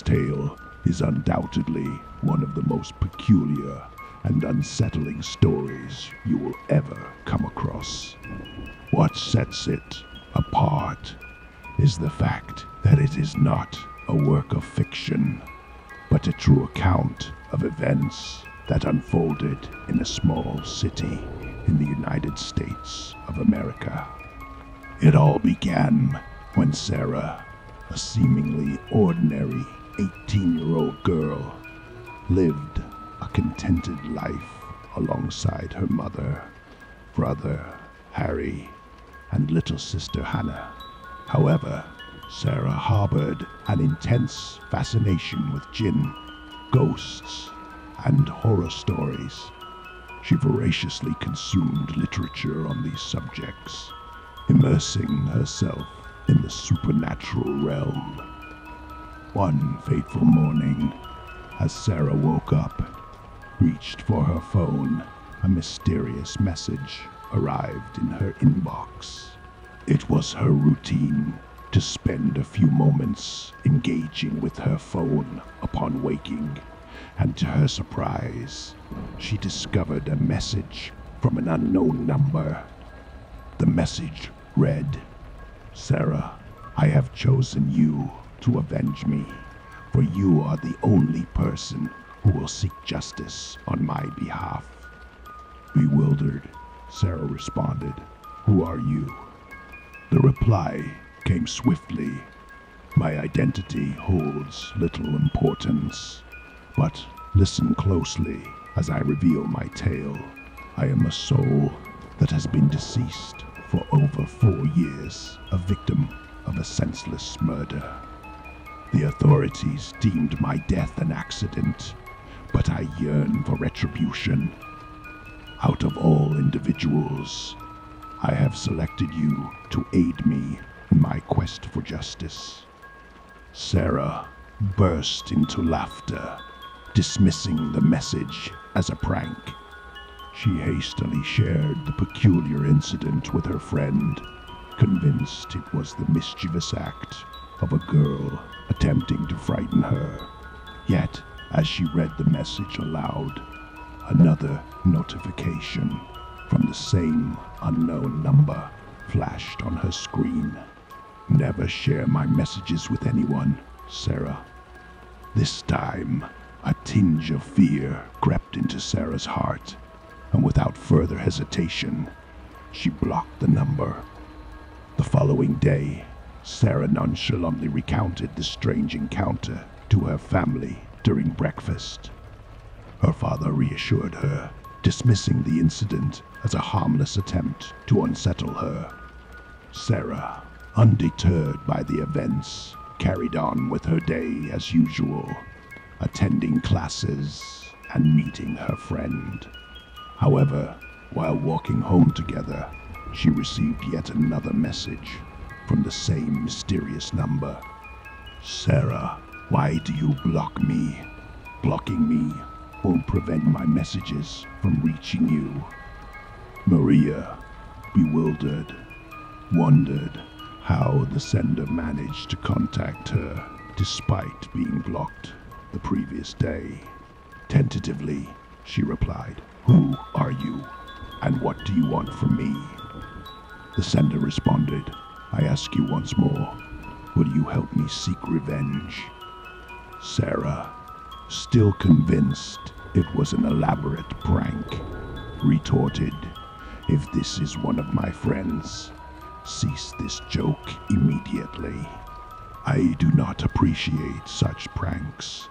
This tale is undoubtedly one of the most peculiar and unsettling stories you will ever come across. What sets it apart is the fact that it is not a work of fiction, but a true account of events that unfolded in a small city in the United States of America. It all began when Sarah, a seemingly ordinary 18-year-old girl, lived a contented life alongside her mother, brother, Harry, and little sister Hannah. However, Sarah harbored an intense fascination with jinn, ghosts, and horror stories. She voraciously consumed literature on these subjects, immersing herself in the supernatural realm. One fateful morning, as Sarah woke up, reached for her phone, a mysterious message arrived in her inbox. It was her routine to spend a few moments engaging with her phone upon waking, and to her surprise, she discovered a message from an unknown number. The message read, "Sarah, I have chosen you to avenge me, for you are the only person who will seek justice on my behalf." Bewildered, Sarah responded, "Who are you?" The reply came swiftly. "My identity holds little importance, but listen closely as I reveal my tale. I am a soul that has been deceased for over 4 years, a victim of a senseless murder. The authorities deemed my death an accident, but I yearn for retribution. Out of all individuals, I have selected you to aid me in my quest for justice." Sarah burst into laughter, dismissing the message as a prank. She hastily shared the peculiar incident with her friend, convinced it was the mischievous act of a girl attempting to frighten her. Yet, as she read the message aloud, another notification from the same unknown number flashed on her screen. "Never share my messages with anyone, Sarah." This time, a tinge of fear crept into Sarah's heart, and without further hesitation, she blocked the number. The following day, Sarah nonchalantly recounted the strange encounter to her family during breakfast. Her father reassured her, dismissing the incident as a harmless attempt to unsettle her. Sarah, undeterred by the events, carried on with her day as usual, attending classes and meeting her friend. However, while walking home together, she received yet another message from the same mysterious number. "Sarah, why do you block me? Blocking me won't prevent my messages from reaching you." Maria, bewildered, wondered how the sender managed to contact her despite being blocked the previous day. Tentatively, she replied, "Who are you, and what do you want from me?" The sender responded, "I ask you once more, will you help me seek revenge?" Sarah, still convinced it was an elaborate prank, retorted, "If this is one of my friends, cease this joke immediately. I do not appreciate such pranks."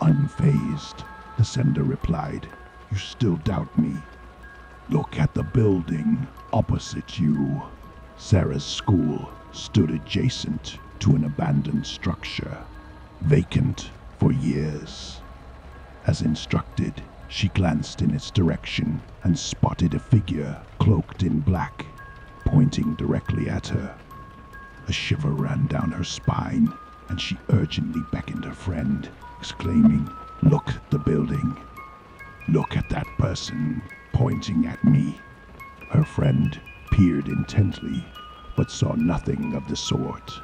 Unfazed, the sender replied, "You still doubt me? Look at the building opposite you." Sarah's school stood adjacent to an abandoned structure, vacant for years. As instructed, she glanced in its direction and spotted a figure cloaked in black, pointing directly at her. A shiver ran down her spine, and she urgently beckoned her friend, exclaiming, "Look at the building. Look at that person pointing at me." Her friend peered intently, but saw nothing of the sort.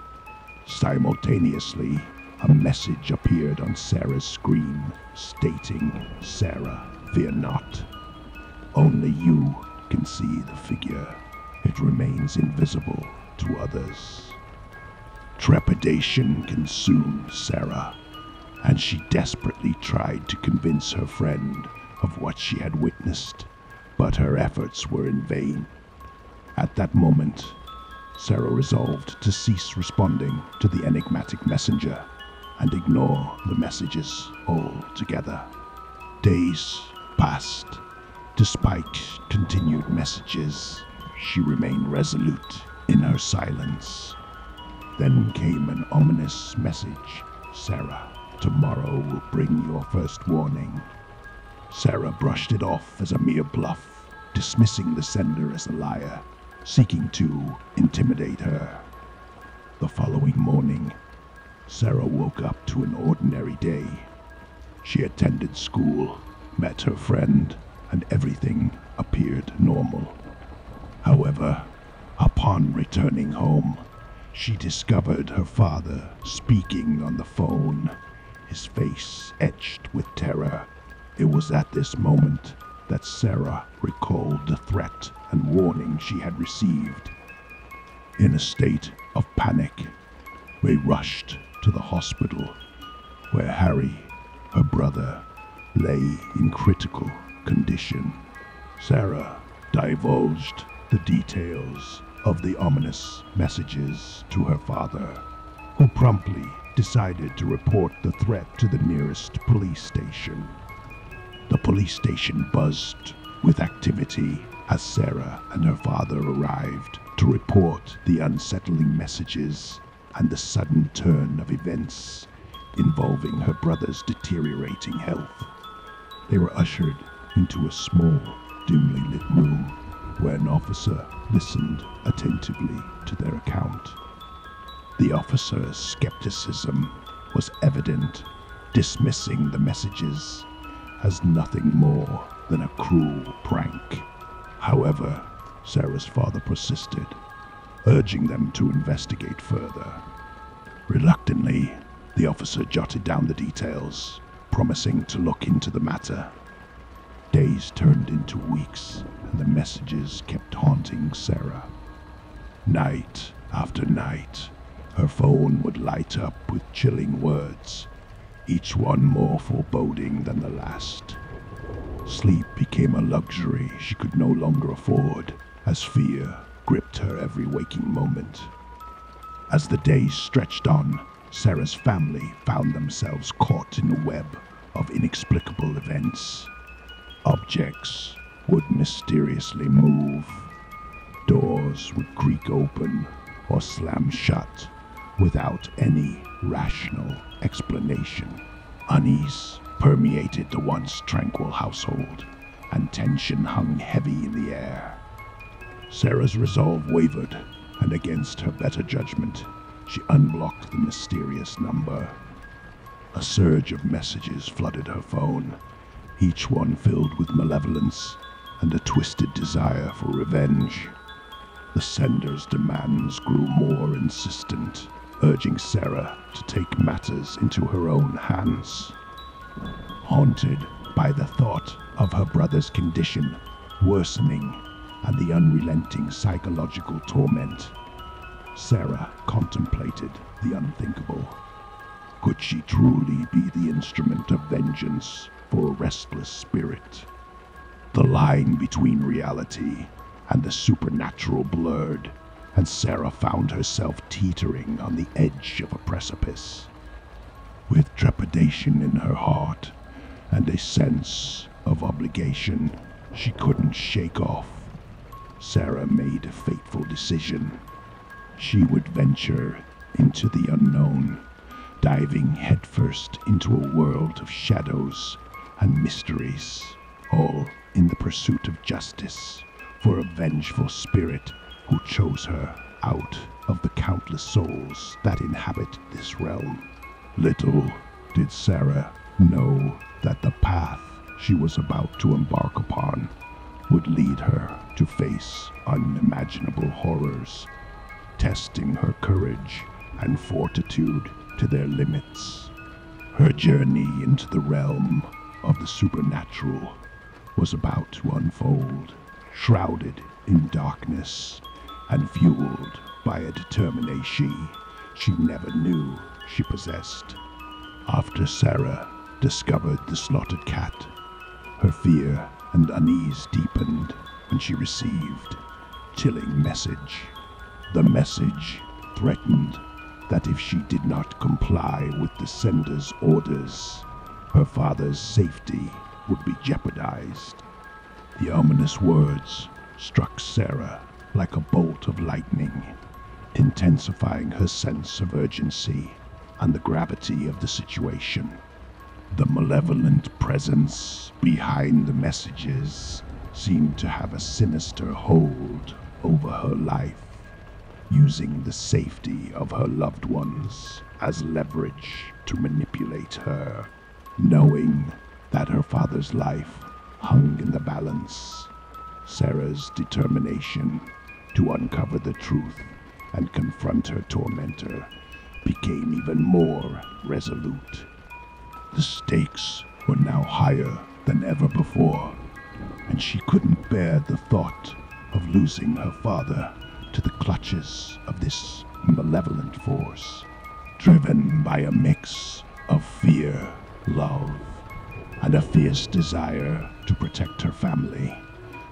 Simultaneously, a message appeared on Sarah's screen stating, "Sarah, fear not. Only you can see the figure. It remains invisible to others." Trepidation consumed Sarah, and she desperately tried to convince her friend of what she had witnessed, but her efforts were in vain. At that moment, Sarah resolved to cease responding to the enigmatic messenger and ignore the messages altogether. Days passed. Despite continued messages, she remained resolute in her silence. Then came an ominous message. "Sarah, tomorrow will bring your first warning." Sarah brushed it off as a mere bluff, dismissing the sender as a liar, seeking to intimidate her. The following morning, Sarah woke up to an ordinary day. She attended school, met her friend, and everything appeared normal. However, upon returning home, she discovered her father speaking on the phone, his face etched with terror. It was at this moment that Sarah recalled the threat and warning she had received. In a state of panic, they rushed to the hospital, where Harry, her brother, lay in critical condition. Sarah divulged the details of the ominous messages to her father, who promptly decided to report the threat to the nearest police station. The police station buzzed with activity as Sarah and her father arrived to report the unsettling messages and the sudden turn of events involving her brother's deteriorating health. They were ushered into a small, dimly lit room where an officer listened attentively to their account. The officer's skepticism was evident, dismissing the messages as nothing more than a cruel prank. However, Sarah's father persisted, urging them to investigate further. Reluctantly, the officer jotted down the details, promising to look into the matter. Days turned into weeks, and the messages kept haunting Sarah. Night after night, her phone would light up with chilling words, each one more foreboding than the last. Sleep became a luxury she could no longer afford, as fear gripped her every waking moment. As the days stretched on, Sarah's family found themselves caught in a web of inexplicable events. Objects would mysteriously move. Doors would creak open or slam shut without any rational explanation. Unease permeated the once tranquil household, and tension hung heavy in the air. Sarah's resolve wavered, and against her better judgment, she unblocked the mysterious number. A surge of messages flooded her phone, each one filled with malevolence and a twisted desire for revenge. The sender's demands grew more insistent, urging Sarah to take matters into her own hands. Haunted by the thought of her brother's condition worsening and the unrelenting psychological torment, Sarah contemplated the unthinkable. Could she truly be the instrument of vengeance for a restless spirit? The line between reality and the supernatural blurred, and Sarah found herself teetering on the edge of a precipice. With trepidation in her heart and a sense of obligation she couldn't shake off, Sarah made a fateful decision. She would venture into the unknown, diving headfirst into a world of shadows and mysteries, all in the pursuit of justice for a vengeful spirit who chose her out of the countless souls that inhabit this realm. Little did Sarah know that the path she was about to embark upon would lead her to face unimaginable horrors, testing her courage and fortitude to their limits. Her journey into the realm of the supernatural was about to unfold, shrouded in darkness and fueled by a determination she never knew she possessed. After Sarah discovered the slaughtered cat, her fear and unease deepened when she received a chilling message. The message threatened that if she did not comply with the sender's orders, her father's safety would be jeopardized. The ominous words struck Sarah like a bolt of lightning, intensifying her sense of urgency and the gravity of the situation. The malevolent presence behind the messages seemed to have a sinister hold over her life, using the safety of her loved ones as leverage to manipulate her. Knowing that her father's life hung in the balance, Sarah's determination to uncover the truth and confront her tormentor became even more resolute. The stakes were now higher than ever before, and she couldn't bear the thought of losing her father to the clutches of this malevolent force. Driven by a mix of fear, love, and a fierce desire to protect her family,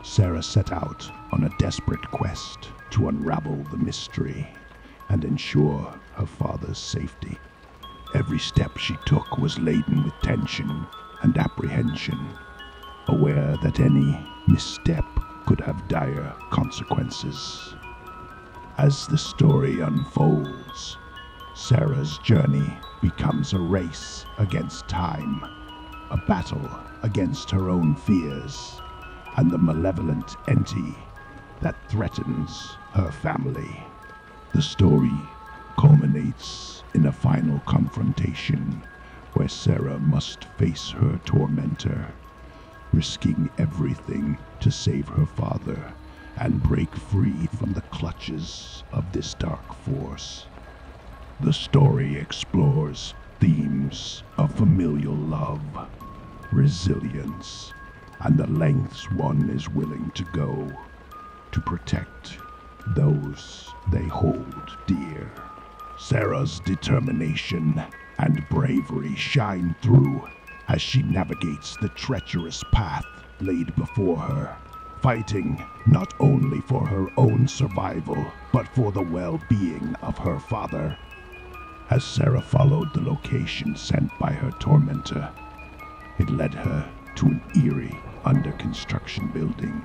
Sarah set out on a desperate quest to unravel the mystery and ensure her father's safety. Every step she took was laden with tension and apprehension, aware that any misstep could have dire consequences. As the story unfolds, Sarah's journey becomes a race against time, a battle against her own fears and the malevolent entity that threatens her family. The story culminates in a final confrontation where Sarah must face her tormentor, risking everything to save her father and break free from the clutches of this dark force. The story explores themes of familial love, resilience, and the lengths one is willing to go to protect those they hold dear. Sarah's determination and bravery shine through as she navigates the treacherous path laid before her, fighting not only for her own survival, but for the well-being of her father. As Sarah followed the location sent by her tormentor, it led her to an eerie, under-construction building.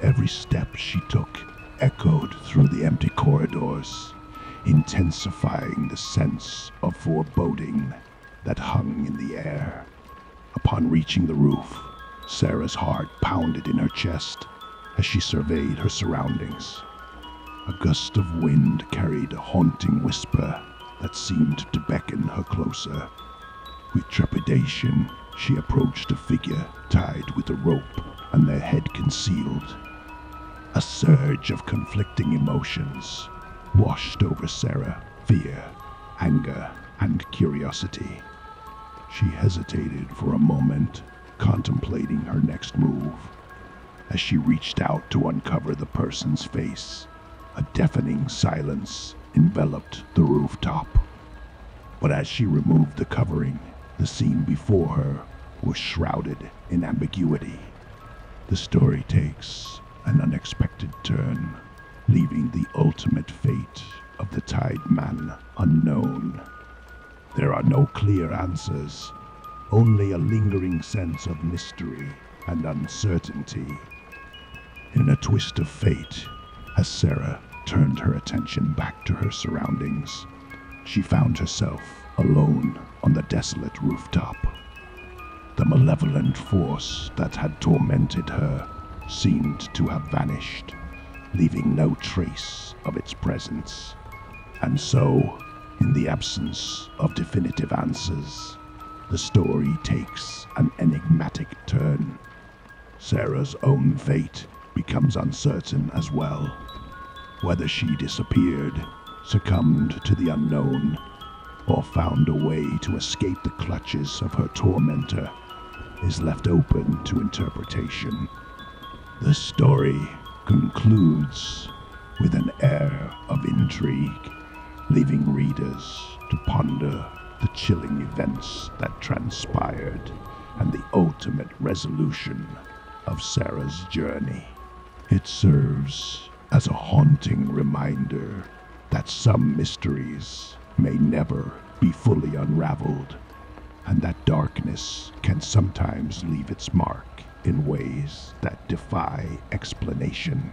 Every step she took echoed through the empty corridors, intensifying the sense of foreboding that hung in the air. Upon reaching the roof, Sarah's heart pounded in her chest as she surveyed her surroundings. A gust of wind carried a haunting whisper that seemed to beckon her closer. With trepidation, she approached a figure tied with a rope and their head concealed. A surge of conflicting emotions washed over Sarah: fear, anger, and curiosity. She hesitated for a moment, contemplating her next move. As she reached out to uncover the person's face, a deafening silence enveloped the rooftop. But as she removed the covering, the scene before her was shrouded in ambiguity. The story takes an unexpected turn, leaving the ultimate fate of the Tide Man unknown. There are no clear answers, only a lingering sense of mystery and uncertainty. In a twist of fate, as Sarah turned her attention back to her surroundings, she found herself alone on the desolate rooftop. The malevolent force that had tormented her seemed to have vanished, leaving no trace of its presence. And so, in the absence of definitive answers, the story takes an enigmatic turn. Sarah's own fate becomes uncertain as well. Whether she disappeared, succumbed to the unknown, or found a way to escape the clutches of her tormentor is left open to interpretation. The story concludes with an air of intrigue, leaving readers to ponder the chilling events that transpired and the ultimate resolution of Sarah's journey. It serves as a haunting reminder that some mysteries may never be fully unraveled, and that darkness can sometimes leave its mark in ways that defy explanation.